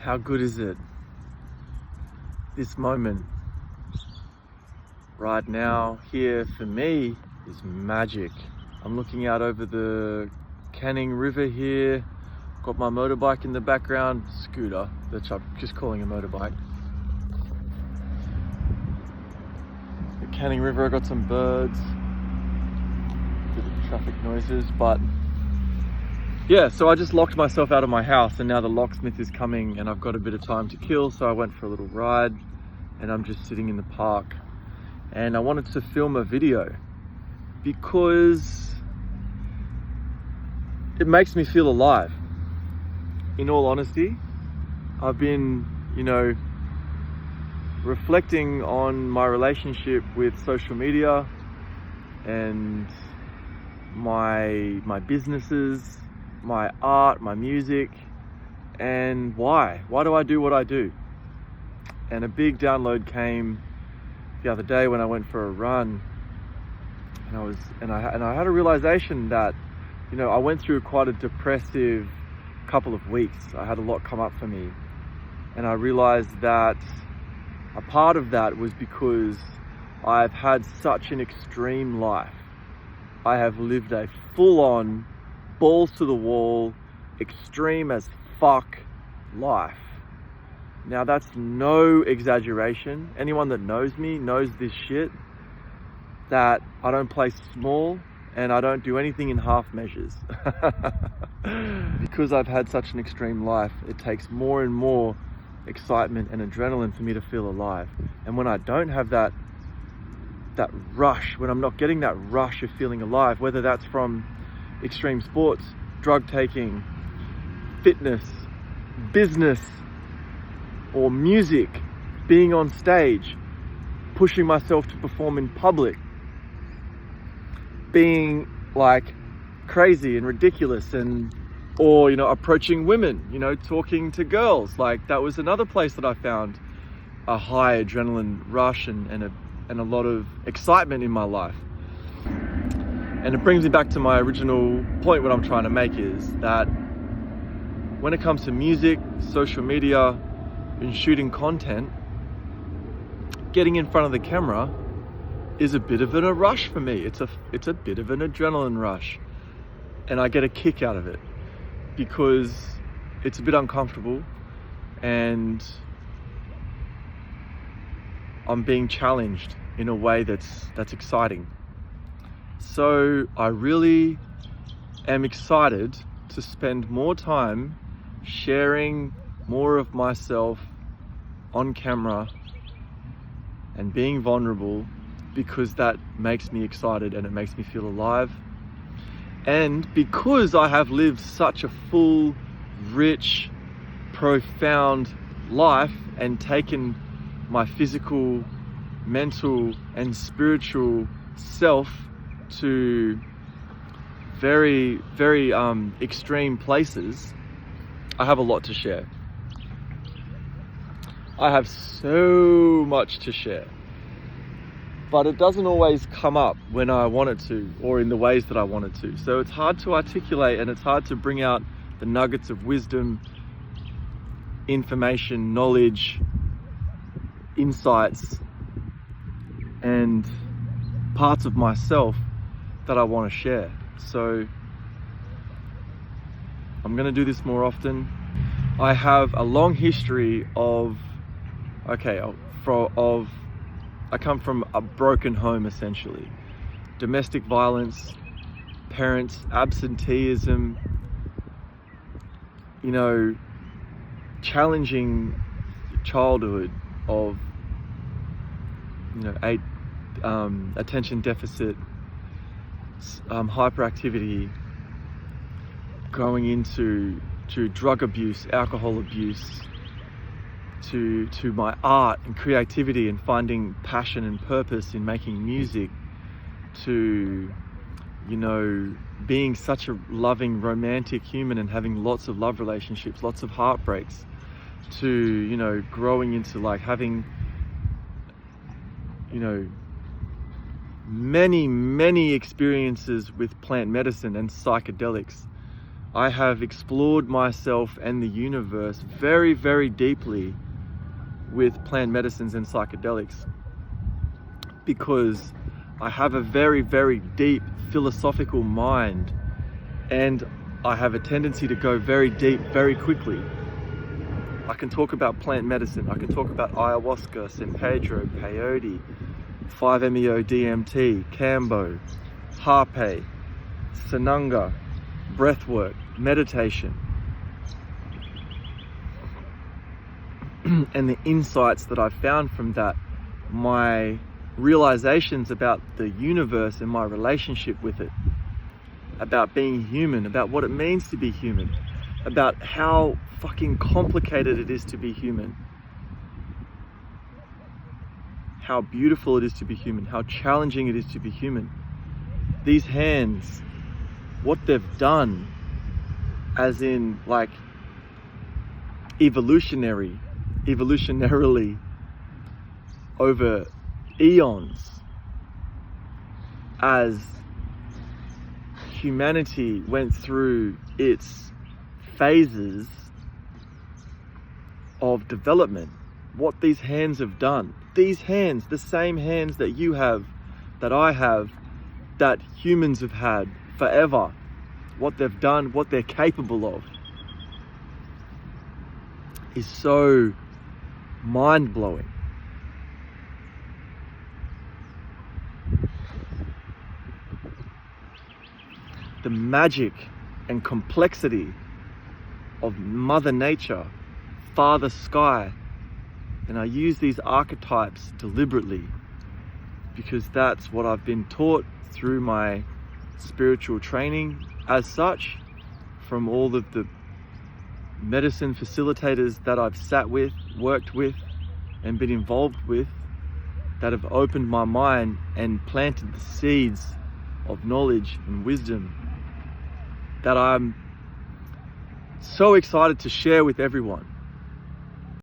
How good is it? This moment right now here for me is magic. I'm looking out over the Canning River here. Got my motorbike in the background, scooter, which I'm just calling a motorbike. The Canning River, I got some birds, bit of traffic noises, but yeah, so I just locked myself out of my house and now the locksmith is coming and I've got a bit of time to kill, so I went for a little ride and I'm just sitting in the park. And I wanted to film a video because it makes me feel alive. In all honesty, I've been, reflecting on my relationship with social media and my businesses, my art, my music, and why do I do what I do? And a big download came the other day when I went for a run, and I had a realization that I went through quite a depressive couple of weeks. I had a lot come up for me, and I realized that a part of that was because I've had such an extreme life. I have lived a full-on, balls to the wall, extreme as fuck life. Now that's no exaggeration. Anyone that knows me knows this shit, that I don't play small and I don't do anything in half measures. Because I've had such an extreme life, it takes more and more excitement and adrenaline for me to feel alive. And when I don't have that rush, when I'm not getting that rush of feeling alive, whether that's from extreme sports, drug taking, fitness, business, or music, being on stage, pushing myself to perform in public, being like crazy and ridiculous, or approaching women, talking to girls. Like, that was another place that I found a high adrenaline rush and a lot of excitement in my life. And it brings me back to my original point. What I'm trying to make is that when it comes to music, social media, and shooting content, getting in front of the camera is a bit of a rush for me. It's a bit of an adrenaline rush, and I get a kick out of it because it's a bit uncomfortable and I'm being challenged in a way that's exciting. So I really am excited to spend more time sharing more of myself on camera and being vulnerable, because that makes me excited and it makes me feel alive. And because I have lived such a full, rich, profound life and taken my physical, mental, and spiritual self to very, very extreme places, I have a lot to share. I have so much to share, but it doesn't always come up when I want it to, or in the ways that I want it to. So it's hard to articulate and it's hard to bring out the nuggets of wisdom, information, knowledge, insights, and parts of myself that I want to share. So I'm going to do this more often. I have a long history I come from a broken home, essentially. Domestic violence, parents, absenteeism, challenging childhood of, attention deficit, hyperactivity, going into drug abuse, alcohol abuse, to my art and creativity and finding passion and purpose in making music, to being such a loving, romantic human and having lots of love relationships, lots of heartbreaks, to growing into like having many experiences with plant medicine and psychedelics, I have explored myself and the universe very, very deeply with plant medicines and psychedelics, because I have a very, very deep philosophical mind, and I have a tendency to go very deep very quickly. I can talk about plant medicine, I can talk about ayahuasca, San Pedro, peyote, 5-MeO DMT, Cambo, Harpe, Sananga, breathwork, meditation, and the insights that I've found from that, my realizations about the universe and my relationship with it, about being human, about what it means to be human, about how fucking complicated it is to be human, how beautiful it is to be human, how challenging it is to be human. These hands, what they've done, as in like evolutionarily over eons, as humanity went through its phases of development, what these hands have done. These hands, the same hands that you have, that I have, that humans have had forever, what they've done, what they're capable of, is so mind-blowing. The magic and complexity of Mother Nature, Father Sky, and I use these archetypes deliberately because that's what I've been taught through my spiritual training as such, from all of the medicine facilitators that I've sat with, worked with, and been involved with, that have opened my mind and planted the seeds of knowledge and wisdom that I'm so excited to share with everyone.